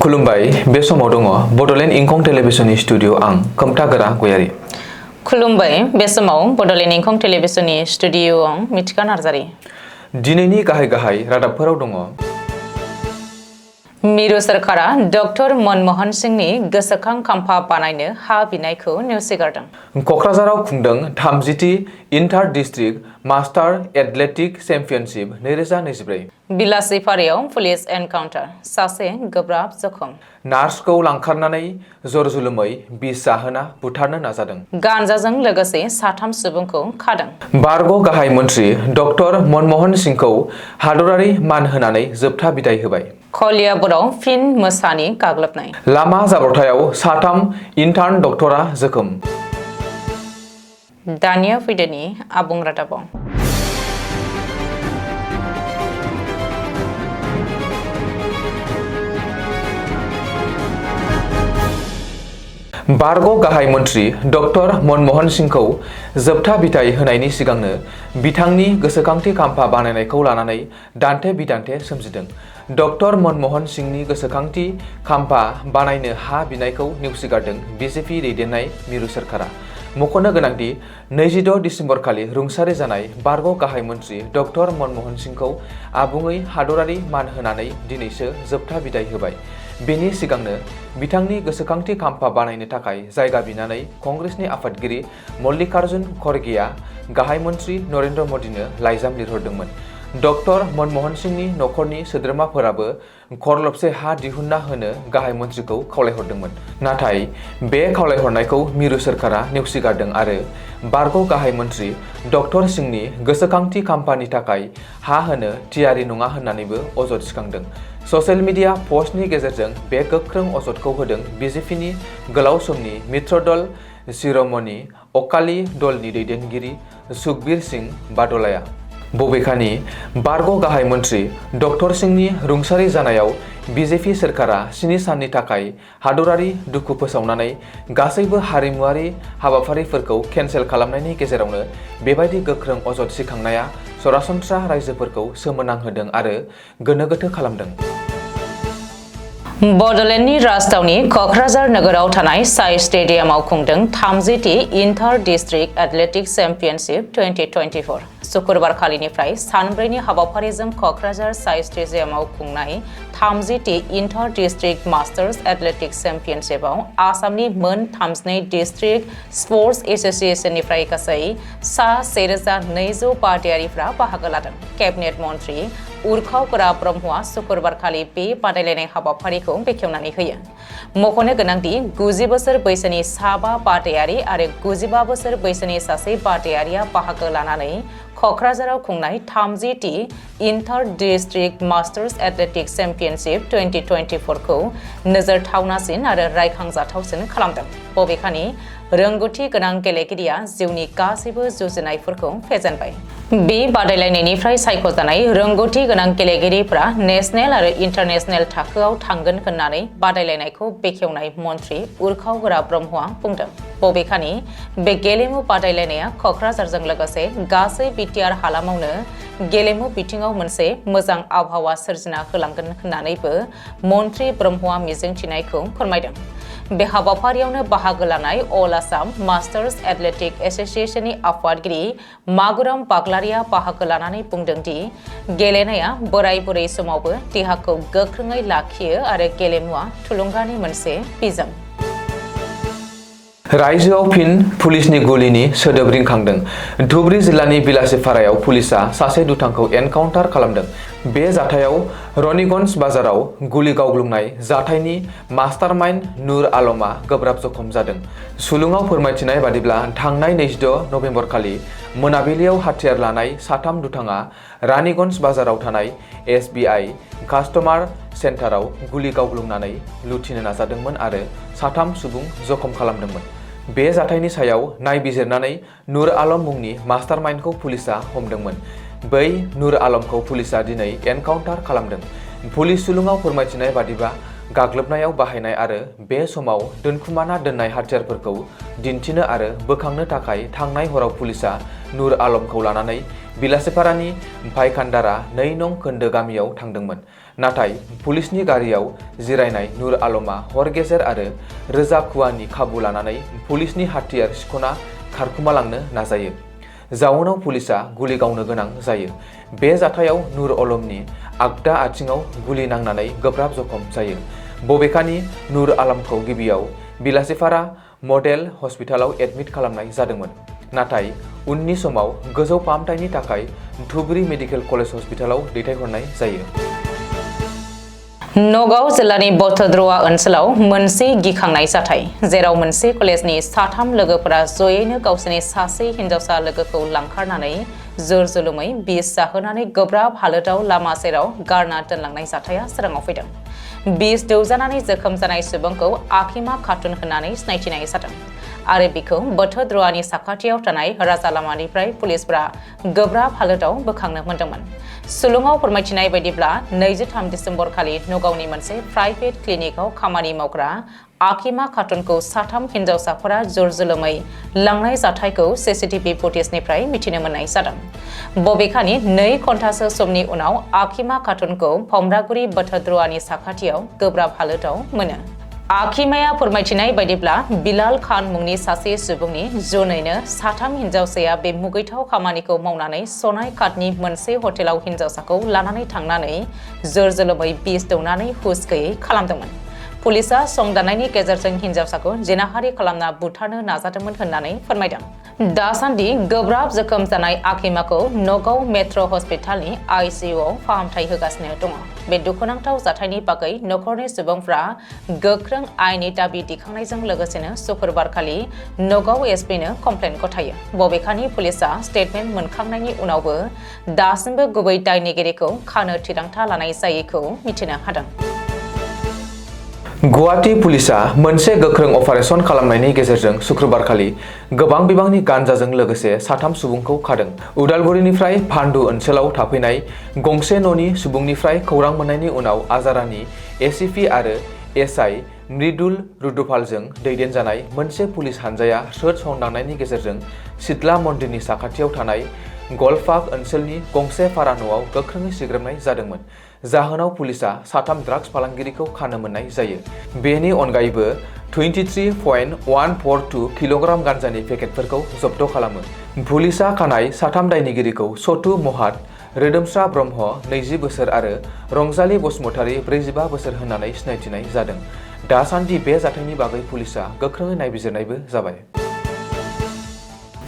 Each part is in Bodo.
खुलुमबाय बे समाव दङ बडलेण्ड इंखं टेलिभिजननि स्टुडिअ आं खोमथागोरा गयारि। खुलुमबाय बे समाव बडलेण्ड इंखं टेलिभिजननि स्टुडिअ आं मिथिका नार्जारि। दिनैनि गाहाय रादाबफोराव दङ। मिरु सरकारा डक्टर मनमोहन सिंहनि गोसोखां खाम्फा बानायनो हा बिनायखौ नेवसिगारदों। कक्राझाराव खुंदों 30थि inter district master athletic championship 2024। बिलासिपारायाव पुलिस एनकाउन्टार, सासे गोब्राब जखम। नार्सखौ लांखारनानै जरजुलुमै बिस जाहोना बुथारनो नाजादों। गान्जाजों लोगोसे 3 सुबुंखौ खादों। बारग' गाहाय मन्त्रि डक्टर मनमोहन सिंहखौ हादरारि मान होनानै जोबथा बिदाय होबाय। कलियाबराव फिन मोसानि गाग्लोबनाय। लामा जाब्रबथायाव 3 इन्टार्न डक्टरा जोखोम। दानिया फैदोनि आबुं रादाबाव। बारग' गाहाय मन्त्रि डक्टर मनमोहन सिंहखौ जोबथा बिदाय होनायनि सिगांनो बिथांनि गोसोखांथि खाम्फा बानायनायखौ लानानै दान्थे-बिदान्थे सोमजिदों। डक्टर मनमोहन सिंहनि गोसोखांथि खाम्फा बानायनो हा बिनायखौ नेवसिगारदों बिजेपि दैदेननाय मिरु सोरखारा। मख'नो गोनांदि 26 डिसेम्बरखालि रुंसारि जानाय बारग' गाहाय मन्त्रि डक्टर मनमोहन सिंहखौ आबुङै हादरारि मान होनानै दिनैसो जोबथा बिदाय होबाय। बेनि सिगांनो बिथांनि गोसोखांथि खाम्फा बानायनो थाखाय जायगा बिनानै कंग्रेसनि आफादगिरि मल्लिकार्जुन खड़गेआ गाहाय मन्त्रि नरेन्द्र मदिनो लाइजाम लिरहरदोंमोन। डक्टर मनमोहन सिंहनि नखरनि सोद्रोमाफोराबो खरलबसे हा दिहुनना होनो गाहाय मन्त्रिखौ खावलायहरदोंमोन। नाथाय बे खावलायहरनायखौ मिरु सोरखारा नेवसिगारदों आरो बारग' गाहाय मन्त्रि डक्टर सिंहनि गोसोखांथि खाम्फानि थाखाय हा होनो थियारि नङा होननानैबो अजद थिखांदों। ससियेल मिडिया पस्टनि गेजेरजों बे गोख्रों अजदखौ होदों बिजेपिनि गोलाव समनि मित्र दल शिर'मणि अकाली दलनि दैदेनगिरि सुखबीर सिंह बादलाया। बबेखानि बारग' गाहाय मन्त्रि डक्टर सिंहनि रुंसारि जानायाव बिजेपि सोरखारा 7 साननि थाखाय हादरारि दुखु फोसावनानै गासैबो हारिमुआरि हाबाफारिफोरखौ केन्सेल खालामनायनि गेजेरावनो बेबायदि गोख्रों अजद सिखांनाया सरासनस्रा रायजोफोरखौ सोमोनांहोदों आरो गोनो गोथो खालामदों। बडलेण्डनि राजधानी कक्राझार नोगोराव थानाय साई स्टेडियामाव खुंदों 30थि इन्टार डिस्ट्रिक्ट एथलेटिक चेम्पियनशिप 2024। शुक्रबारखालिनिफ्राय सानब्रैनि हाबाफारिजों कक्राझार साई स्टेडियामाव खुंनाय 30थि इन्टार डिस्ट्रिक्ट मास्टार्स एथलेटिक चेम्पियनशिपआव आसामनि मोन 32 डिस्ट्रिक्ट स्पर्ट्स एसोसिएशननिफ्राय गासै सा 1200 बादायारिफ्रा बाहागो लादों। केबिनेट मन्त्रि उरखावगोरा ब्रह्मआ शुक्रबारखालि बे बादायलायनाय हाबाफारिखौ बेखेवनानै होयो। मख'नो गोनांदि 90 बोसोर बैसोनि 5 बादायारि आरो 95 बोसोर बैसोनि सासे बादायारिया बाहागो लानानै कक्राझाराव खुंनाय 30थि inter district masters athletic championship 2024 खौ नोजोरथावनासिन आरो रायखांजाथावसिन खालामदों। बबेखानि रोंगौथि गोनां गेलेगिरिया जिउनि गासैबो जुजिनायफोरखौ फेजेनबाय। बे बादायलायनायनिफ्राय सायख'जानाय रोंगौथि गोनां गेलेगिरिफ्रा नेशनेल आरो इन्टारनेशनेल थाखोआव थांगोन होननानै बादायलायनायखौ बेखेवनाय मन्त्रि उरखावगोरा ब्रह्मआ बुंदों। बबेखानि बे गेलेमु बादायलायनाया कक्राझारजों लोगोसे गासै बिटिआर हालामावनो गेलेमु बिथिङाव मोनसे मोजां आबहावा सोरजिना होलांगोन होननानैबो मन्त्रि ब्रह्मआ मिजिंथिनायखौ फोरमायदों। बे हाबाफारियावनो बाहागो लानाय अल आसाम मास्टार्स एथलेटिक एसोसिएशननि आफादगिरि मागुराम बाग्लारिया बाहागो लानानै बुंदों दि गेलेनाया बोराय बुरै समावबो देहाखौ गोख्रोङै लाखियो आरो गेलेमुआ थुलुंगानि मोनसे बिजों। रायजोआव फिन पुलिसनि गुलिनि सोदोब रिंखांदों। धुबरी जिल्लानि बिलासिपारायाव पुलिसआ सासे दुथांखौ एनकाउन्टार खालामदों। बे जाथायाव रनिगन्ज बाजाराव गुलि गावग्लुंनाय जाथायनि मास्टारमाइन्ड नुर आलमआ गोब्राब जखम जादों। सुलुङाव फोरमायथिनाय बादिब्ला थांनाय 26 नभेम्बरखालि मोनाबिलियाव हाथियार लानाय 3 दुथाङा रानीगन्ज बाजाराव थानाय SBI कास्टमार सेन्टाराव गुलि गावग्लुंनानै लुथिनो नाजादोंमोन आरो 3 सुबुं जखम खालामदोंमोन। बे जाथायनि सायाव नायबिजिरनानै नुर आलम मुंनि मास्टारमाइन्डखौ पुलिसआ हमदोंमोन। बै नुर आलमखौ पुलिसआ दिनै एनकाउन्टार खालामदों। पुलिस सुलुङाव फोरमायथिनाय बादिब्ला गाग्लोबनायाव बाहायनाय आरो बे समाव दोनखुमाना दोननाय हाथियारफोरखौ दिन्थिनो आरो बोखांनो थाखाय थांनाय हराव पुलिसआ नुर आलमखौ लानानै बिलासिपारानि भाईखान्दारा 2 नं खोन्दो गामियाव थांदोंमोन। नाथाय पुलिसनि गारियाव जिरायनाय नुर आलमा हर गेजेर आरो रोजा खुवानि खाबु लानानै पुलिसनि हाथियार सिखना खारखुमालांनो नाजायो। जाउनाव पुलिसा गुलि गावनो गोनां जायो। बे जाथायाव नुर आलमनि आगदा आथिङाव गुलि नांनानै गोब्राब जखम जायो। बबेखानि नुर आलमखौ गिबियाव बिलासिपारा मडेल हस्पिटालाव एडमिट खालामनाय जादोंमोन। नाथाय उननि समाव गोजौ फाहामथायनि थाखाय धुबरी मेडिकेल कलेज हस्पिटालाव दैथायहरनाय जायो। नगाव जिल्लानि बटद्रवा ओनसोलाव मोनसे गिखांनाय जाथाय, जेराव मोनसे कलेजनि साथाम लोगोफोरा जयैनो गावसोरनि सासे हिनजावसा लोगोखौ लांखारनानै जोर जोलुमै बिस जाहोनानै गोब्राब हालोदाव लामा सेराव गारना दोनलांनाय जाथाया सोराङाव फैदों। बिस दौजानानै जोखोम जानाय सुबुंखौ आखिमा खातुन होननानै सिनायथिनाय जादों आरो बिखौ बटद्रवानि साखाथियाव थानाय राजा लामानिफ्राय पुलिसफोरा गोब्राब हालोदाव बोखांनो मोन्दोंमोन। सुलुङाव फोरमायथिनाय बायदिब्ला 23 दिसेम्बर खालि नगावनि मोनसे प्राइभेट क्लिनिकआव खामानि मावग्रा आखिमा खातुनखौ साथाम हिनजावसाफोरा जर जोलोमै लांनाय जाथायखौ सीसीटीवी फुटेजनिफ्राय मिथिनो मोननाय जादों। बबेखानि 2 घन्टासो समनि उनाव आखिमा खातुनखौ भमरागुरि बटद्रवानि साखाथियाव गोब्राब हालोदाव मोनो। आखिमाया फोरमायथिनाय बायदिब्ला बिलाल खान मुंनि सासे सुबुंनि जुनैनो साथाम हिनजावसाया बे मुगैथाव खामानिखौ मावनानै सनाय काटनि मोनसे हटेलाव हिनजावसाखौ लानानै थांनानै जोर जोलोमै बिस दौनानै हुस गैयै खालामदोंमोन। पुलिसा संदाननायनि गेजेरजों हिनजावसाखौ जिनाहारि खालामना बुथारनो नाजादोंमोन होननानै फोरमायदों। दासान्दि गोब्राब जोखोम जानाय आखिमाखौ नगाव मेट्र' हस्पिटालनि आइसिइउआव फाहामथाय होगासिनो दङ। बे दुखुनांथाव जाथायनि बागै नखरनि सुबुंफ्रा गोख्रों आयेननि दाबि दिखांनायजों लोगोसेनो शुक्रबारखालि नगाव एसपिनो कमप्लेन गथायो। बबेखानि पुलिसा स्टेटमेन्ट मोनखांनायनि उनावबो दासिमबो गुबै दायनिगिरिखौ खानो थिरांथा लानाय जायैखौ मिथिनो हादों। गुवाहाटी पुलिसा मोनसे गोख्रों अपारेशन खालामनायनि गेजेरजों शुक्रबारखालि गोबां बिबांनि गान्जाजों लोगोसे साथाम सुबुंखौ खादों। उदालगुरिनिफ्राय भान्डु ओनसोलाव थाफैनाय गंसे न'नि सुबुंनिफ्राय खौरां मोननायनि उनाव आजारानि एसिपि आरो एसआइ मृदुल रुदुपालजों दैदेनजानाय मोनसे पुलिस हानजाया सर्च संदाननायनि गेजेरजों सितला मन्दिरनि साखाथियाव थानाय गलपाक ओनसोलनि गंसे भारा न'आव गोख्रोङै सिग्रोमनाय जादोंमोन। जाहोनाव पुलिसा साथाम ड्राग्स फालांगिरिखौ खानो मोननाय जायो। बेनि अनगायैबो 23.142 किल'ग्राम गान्जानि पेकेटफोरखौ जब्द खालामो। पुलिसा खानाय साथाम दायनिगिरिखौ सतु महाद, रोदोमस्रा ब्रह्म 20 बोसोर आरो रंजालि बसुमतारी 45 बोसोर होननानै सिनायथिनाय जादों। दासान्दि बे जाथायनि बागै पुलिसा गोख्रोङै नायबिजिरनायबो जाबाय।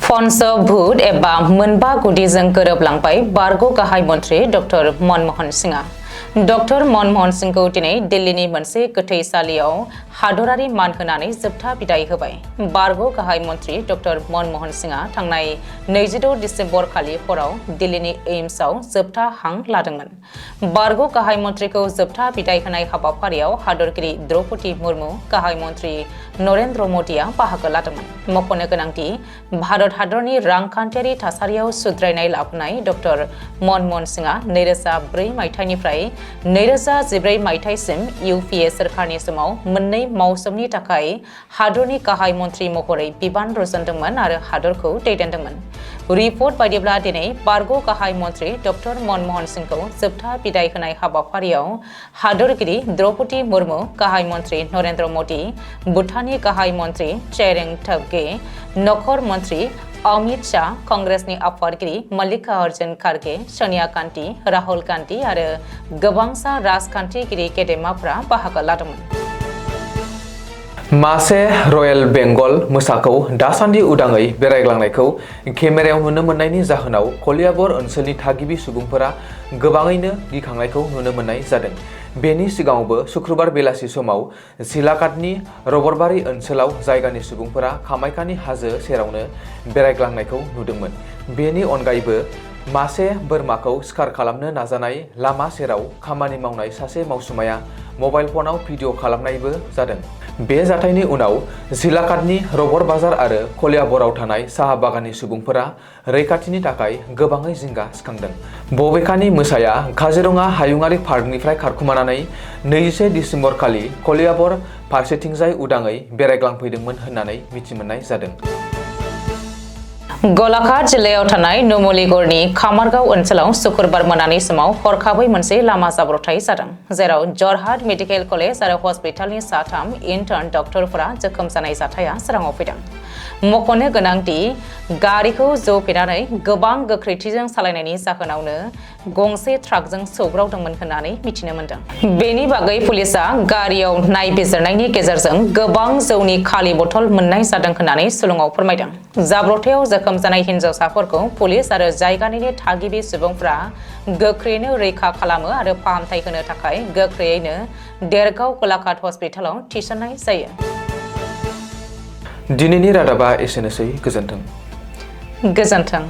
पन्चभूत एबा मोनबा गुदिजों गोरोबलांबाय बारग' गाहाय मन्थ्रि डक्टर मनमोहन सिंहआ। डक्टर मनमोहन सिंहखौ दिनै दिल्लीनि मोनसे गोथैसालियाव हादरारि मान होनानै जोबथा बिदाय होबाय। बारग' गाहाय मन्थ्रि डक्टर मनमोहन सिंहआ थांनाय 26 दिसेम्बर खालि हराव दिल्लीनि एम्सआव जोबथा हां लादोंमोन। बारग' गाहाय मन्थ्रिखौ जोबथा बिदाय होनाय हाबाफारियाव हादरगिरि द्रौपदी मुर्मु, गाहाय मन्थ्रि नरेन्द्र मदिया बाहागो लादोंमोन। मख'नो गोनांदि भारत हादरनि रांखान्थियारि थासारियाव सुद्रायनाय लाबोनाय डक्टर मनमोहन सिंहआ 2004 मायथाइनिफ्राय 2014 मायथाइसिम इउपिए सोरखारनि समाव मोननै मावसोमनि थाखाय हादरनि गाहाय मन्थ्रि महरै बिबान रुजुनदोंमोन आरो हादरखौ दैदेनदोंमोन। रिपर्ट बायदिब्ला दिनै बारग' गाहाय मन्थ्रि डक्टर मनमोहन सिंहखौ जोबथा बिदाय होनाय हाबाफारियाव हादरगिरि द्रौपदी मुर्मु, गाहाय मन्थ्रि नरेन्द्र मदि, भुटाननि गाहाय मन्थ्रि त्शेरिं टोब्गे, नखर मन्थ्रि अमित शाह, कंग्रेसनि आफादगिरि मल्लिकार्जुन खारगे, सोनिया गान्धी, राहुल गान्धी आरो गोबांसा राजखान्थिगिरि गेदेमाफोरा बाहागो लादोंमोन। मासे रयेल बेंगल मोसाखौ दासान्दि उदाङै बेरायग्लांनायखौ केमेरायाव नुनो मोननायनि जाहोनाव कलियाबर ओनसोलनि थागिबि सुबुंफोरा गोबाङैनो गिखांनायखौ नुनो मोननाय जादों। बेनि सिगाङावबो शुक्रबार बेलासि समाव सिलाकाटनि रबरबारि ओनसोलाव जायगानि सुबुंफोरा कामाख्यानि हाजो सेरावनो बेरायग्लांनायखौ नुदोंमोन। बेनि अनगायैबो मासे बोरमाखौ सिखार खालामनो नाजानाय लामा सेराव खामानि मावनाय सासे मावसुमाया मबाइल फनाव भिडिअ खालामनायबो जादों। बे जाथायनि उनाव सिलाकाटनि रबर बाजार आरो कलियाबराव थानाय साहा बागाननि सुबुंफोरा रैखाथिनि थाखाय गोबाङै जिंगा सिखांदों। बबेखानि मोसाया काजिरङा हायुङारि पार्कनिफ्राय खारखुमानानै 21 दिसेम्बर खालि कलियाबर फारसेथिंजाय उदाङै बेरायग्लांफैदोंमोन होननानै मिथिमोननाय जादों। गलाघाट जिल्लायाव थानाय नुमलीगड़नि खामारगाव ओनसोलाव शुक्रबार मोनानि समाव हरखाबै मोनसे लामा जाब्रबथाय जादों, जेराव जरहाट मेडिकेल कलेज आरो हस्पिटालनि साथाम इन्टार्न डक्टरफोरा जोखोम जानाय जाथाया सोराङाव फैदों। मख'नो गोनांदि गारिखौ जौफेनानै गोबां गोख्रैथिजों सालायनायनि जाहोनावनो गंसे ट्राकजों सौग्रावदोंमोन होननानै मिथिनो मोन्दों। बेनि बागै पुलिसआ गारियाव नायबिजिरनायनि गेजेरजों गोबां जौनि खालि बथल मोननाय जादों होननानै सुलुङाव फोरमायदों। जाब्रबथायाव जोखोम जानाय हिन्जावसाफोरखौ पुलिस आरो जायगानिनो थागिबि सुबुंफ्रा गोख्रैनो रैखा खालामो आरो फाहामथाय होनो थाखाय गोख्रैयैनो देरगाव गलाघाट हस्पिटालाव थिसननाय जायो। दिनैनि रादाबा एसेनोसै। गोजोन्थों। गोजोन्थों।